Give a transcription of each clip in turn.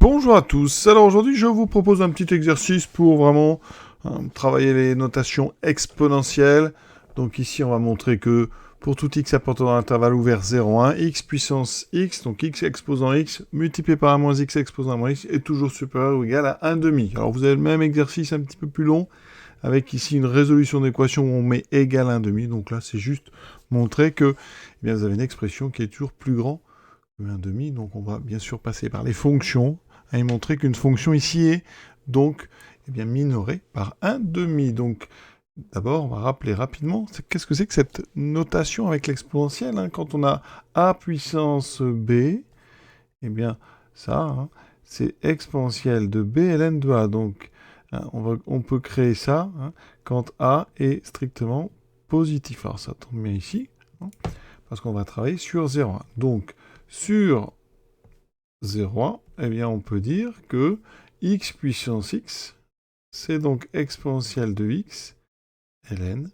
Bonjour à tous, alors aujourd'hui je vous propose un petit exercice pour vraiment travailler les notations exponentielles. Donc ici on va montrer que pour tout x appartenant à l'intervalle ouvert 0, 1, x puissance x, donc x exposant x, multiplié par 1 moins x exposant moins x, est toujours supérieur ou égal à 1 demi. Alors vous avez le même exercice un petit peu plus long, avec ici une résolution d'équation où on met égal à 1 demi. Donc là c'est juste montrer que eh bien, vous avez une expression qui est toujours plus grande que 1 demi. Donc on va bien sûr passer par les fonctions et montrer qu'une fonction ici est donc minorée par 1 demi. Donc d'abord, on va rappeler rapidement qu'est-ce que c'est que cette notation avec l'exponentielle. Quand on a a puissance b, eh bien ça, c'est exponentielle de b ln de a. Donc on peut créer ça quand a est strictement positif. Alors ça tombe bien ici, parce qu'on va travailler sur 0,1. Donc sur 0,1, eh bien on peut dire que x puissance x, c'est donc exponentielle de x ln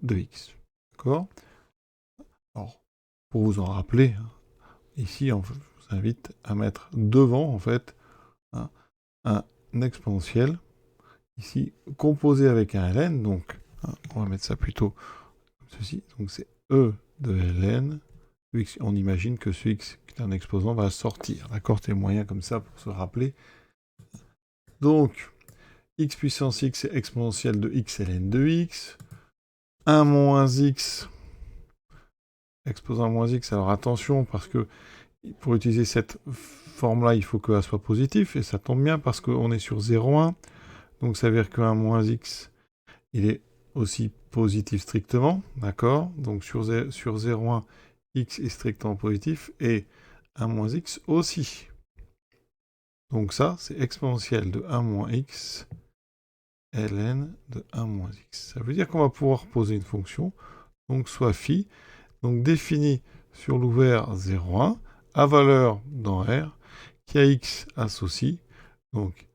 de x. D'accord? Alors, pour vous en rappeler, ici, je vous invite à mettre devant, en fait, un exponentiel, ici, composé avec un ln, donc, on va mettre ça plutôt comme ceci, donc c'est e de ln de x. On imagine que ce x qui est un exposant va sortir, d'accord? C'est moyen comme ça pour se rappeler. Donc, x puissance x, c'est exponentielle de x ln de x. 1 moins x, exposant moins x. Alors attention, parce que pour utiliser cette forme-là, il faut que a soit positif, et ça tombe bien parce qu'on est sur 0,1. Donc ça veut dire que 1 moins x, il est aussi positif strictement, d'accord? Donc sur 0,1, x est strictement positif, et 1 moins x aussi. Donc ça, c'est exponentielle de 1 moins x ln de 1 moins x. Ça veut dire qu'on va pouvoir poser une fonction, donc soit phi, donc définie sur l'ouvert 0,1, à valeur dans R, qui a x associe, donc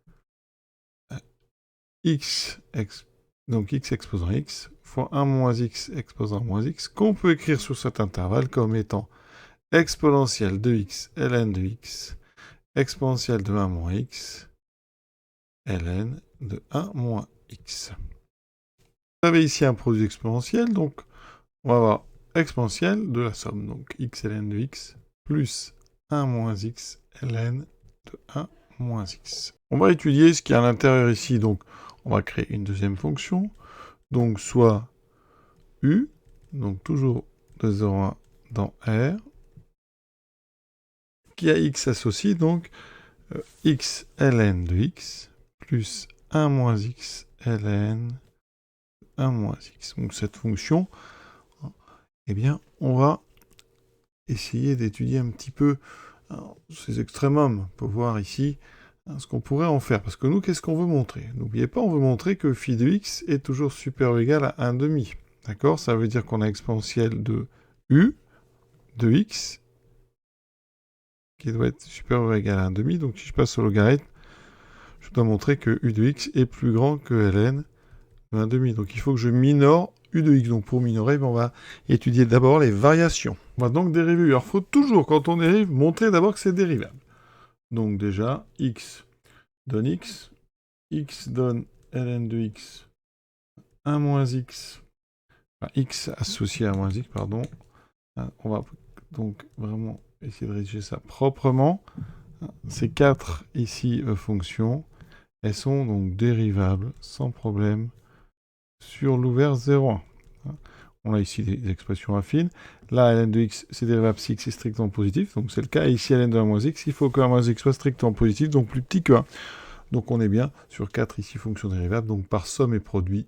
x exposant x, fois 1 moins x exposant moins x, qu'on peut écrire sur cet intervalle comme étant exponentielle de x ln de x, exponentielle de 1 moins x, ln de 1 moins x. Vous avez ici un produit exponentiel, donc on va avoir exponentielle de la somme, donc x ln de x, plus 1 moins x ln de 1 moins x. On va étudier ce qu'il y a à l'intérieur ici, donc on va créer une deuxième fonction, donc soit u, donc toujours de 0,1 dans R, qui a x associé, donc x ln de x, plus 1 moins x ln 1 moins x. Donc cette fonction, eh bien, on va essayer d'étudier un petit peu ces extrémums pour voir ici ce qu'on pourrait en faire. Parce que nous, qu'est-ce qu'on veut montrer? N'oubliez pas, on veut montrer que phi de x est toujours supérieur ou égal à 1 demi. D'accord? Ça veut dire qu'on a exponentielle de u de x qui doit être supérieur ou égal à 1 demi. Donc si je passe au logarithme, je dois montrer que u de x est plus grand que ln de 1 demi. Donc il faut que je minore u de x. Donc pour minorer, on va étudier d'abord les variations. On va donc dériver u. Alors il faut toujours, quand on dérive, montrer d'abord que c'est dérivable. Donc déjà, x donne x donne ln de x, 1 moins x, enfin, x associé à moins x, pardon. On va donc vraiment essayer de rédiger ça proprement. Ces 4 ici fonctions, elles sont donc dérivables sans problème sur l'ouvert 0,1. On a ici des expressions affines. Là, ln de x, c'est dérivable si x est strictement positif. Donc c'est le cas. Et ici, ln de 1 moins x, il faut que 1 moins x soit strictement positif, donc plus petit que 1. Donc on est bien sur 4 ici fonctions dérivables. Donc par somme et produit,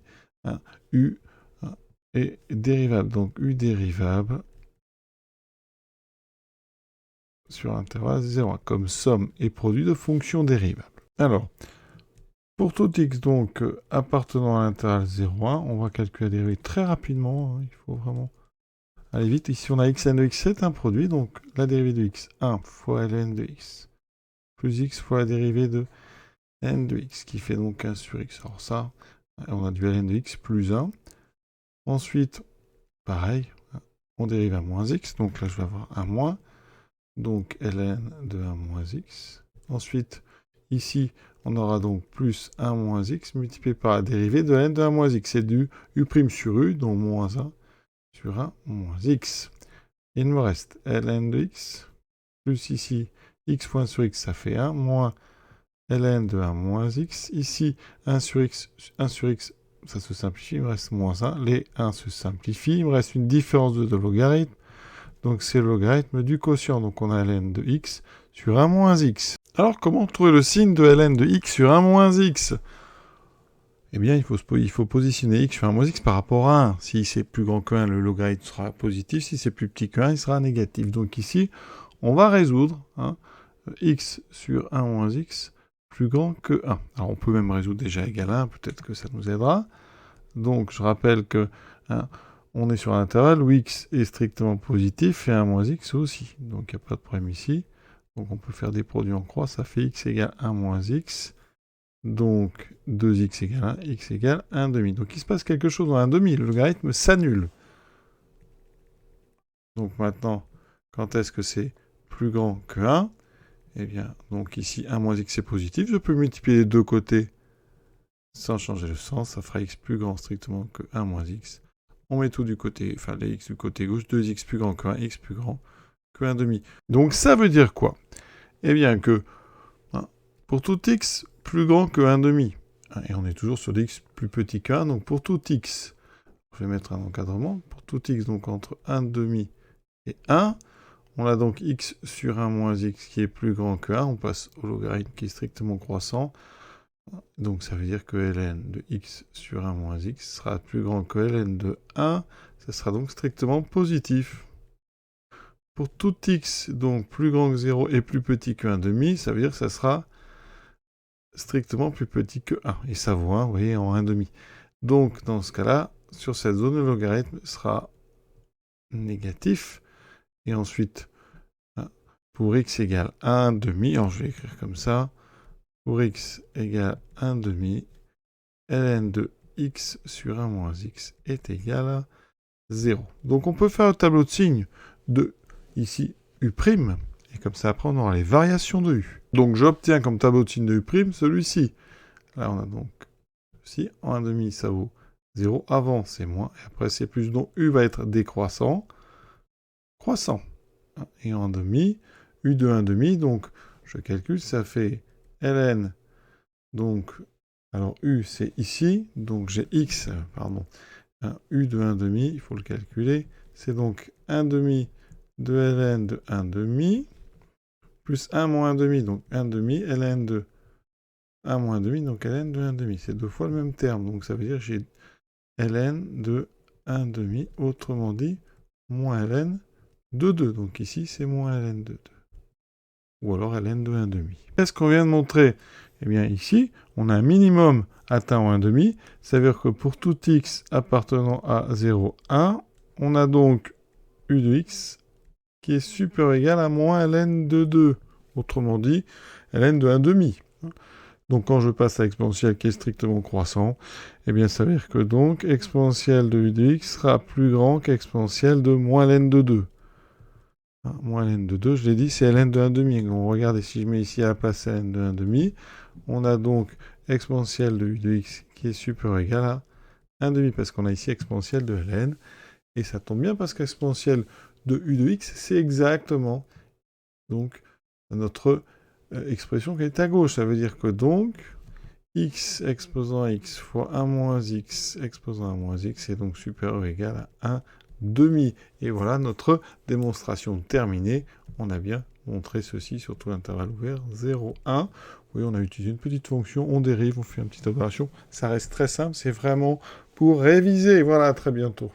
u est dérivable. Donc u dérivable sur l'intervalle 0,1 comme somme et produit de fonctions dérivables. Alors, pour tout x donc appartenant à l'intervalle 0,1, on va calculer la dérivée très rapidement. Il faut vraiment aller vite. Ici, on a x ln de x, c'est un produit. Donc la dérivée de x, 1 fois ln de x, plus x fois la dérivée de n de x, qui fait donc 1 sur x. Alors ça, on a du ln de x plus 1. Ensuite, pareil, on dérive à moins x. Donc là, je vais avoir un moins. Donc ln de 1 moins x. Ensuite, Ici, on aura donc plus 1 moins x multiplié par la dérivée de ln de 1 moins x. C'est du u' sur u, donc moins 1 sur 1 moins x. Il me reste ln de x, plus ici, x point sur x, ça fait 1, moins ln de 1 moins x. Ici, 1 sur x, ça se simplifie, il me reste moins 1. Les 1 se simplifient, il me reste une différence de logarithme. Donc c'est le logarithme du quotient. Donc on a ln de x sur 1 moins x. Alors comment trouver le signe de ln de x sur 1 moins x? Eh bien, il faut positionner x sur 1 moins x par rapport à 1. Si c'est plus grand que 1, le logarithme sera positif. Si c'est plus petit que 1, il sera négatif. Donc ici, on va résoudre x sur 1 moins x plus grand que 1. Alors on peut même résoudre déjà égal à 1, peut-être que ça nous aidera. Donc je rappelle que on est sur un intervalle où x est strictement positif et 1 moins x aussi. Donc il n'y a pas de problème ici. Donc on peut faire des produits en croix, ça fait x égale 1 moins x. Donc 2x égale 1, x égale 1 demi. Donc il se passe quelque chose dans 1 demi, le logarithme s'annule. Donc maintenant, quand est-ce que c'est plus grand que 1? Eh bien, donc ici 1 moins x est positif, je peux multiplier les deux côtés sans changer le sens, ça fera x plus grand strictement que 1 moins x. On met tout du côté, enfin les x du côté gauche, 2x plus grand que 1, x plus grand que 1 demi. Donc ça veut dire quoi? Eh bien que pour tout x plus grand que 1 demi, et on est toujours sur des x plus petits que 1, donc pour tout x, je vais mettre un encadrement, pour tout x donc entre 1 demi et 1, on a donc x sur 1 moins x qui est plus grand que 1, on passe au logarithme qui est strictement croissant, donc ça veut dire que ln de x sur 1 moins x sera plus grand que ln de 1, ça sera donc strictement positif. Pour tout x donc plus grand que 0 et plus petit que 1 demi, ça veut dire que ça sera strictement plus petit que 1. Et ça vaut 1, vous voyez, en 1 demi. Donc dans ce cas-là, sur cette zone, le logarithme sera négatif. Et ensuite, pour x égale 1 demi, alors je vais écrire comme ça, pour x égale 1 demi, ln de x sur 1 moins x est égal à 0. Donc on peut faire le tableau de signes de, ici, u', et comme ça après on aura les variations de u. Donc j'obtiens comme tableau de signes de u' celui-ci. Là on a donc ceci, en 1 demi ça vaut 0, avant c'est moins, et après c'est plus, donc u va être décroissant, croissant. Et en 1 demi, u de 1 demi, donc je calcule, ça fait ln, donc, alors u c'est ici, donc j'ai x, u de 1 demi, il faut le calculer, c'est donc 1 demi de ln de 1 demi, plus 1 moins 1 demi, donc 1 demi, ln de 1 moins 1 demi, donc ln de 1 demi, c'est deux fois le même terme, donc ça veut dire que j'ai ln de 1 demi, autrement dit, moins ln de 2, donc ici c'est moins ln de 2, ou alors ln de 1 demi. Qu'est-ce qu'on vient de montrer? Eh bien ici, on a un minimum atteint en 1 demi, ça veut dire que pour tout x appartenant à 0, 1, on a donc u de x qui est supérieur ou égal à moins ln de 2, autrement dit, ln de 1 demi. Donc quand je passe à exponentielle qui est strictement croissant, eh bien ça veut dire que donc exponentielle de u de x sera plus grand qu'exponentielle de moins ln de 2. Moins ln de 2, je l'ai dit, c'est ln de 1 demi. Donc regardez, si je mets ici à la place ln de 1 demi, on a donc exponentielle de u de x qui est supérieur ou égal à 1 demi, parce qu'on a ici exponentielle de ln, et ça tombe bien parce qu'exponentielle de u de x, c'est exactement donc notre expression qui est à gauche. Ça veut dire que donc, x exposant à x fois 1 moins x exposant à moins x est donc supérieur ou égal à 1 demi. Et voilà notre démonstration terminée. On a bien montré ceci sur tout l'intervalle ouvert 0, 1. Oui, on a utilisé une petite fonction, on dérive, on fait une petite opération. Ça reste très simple, c'est vraiment pour réviser. Voilà, à très bientôt.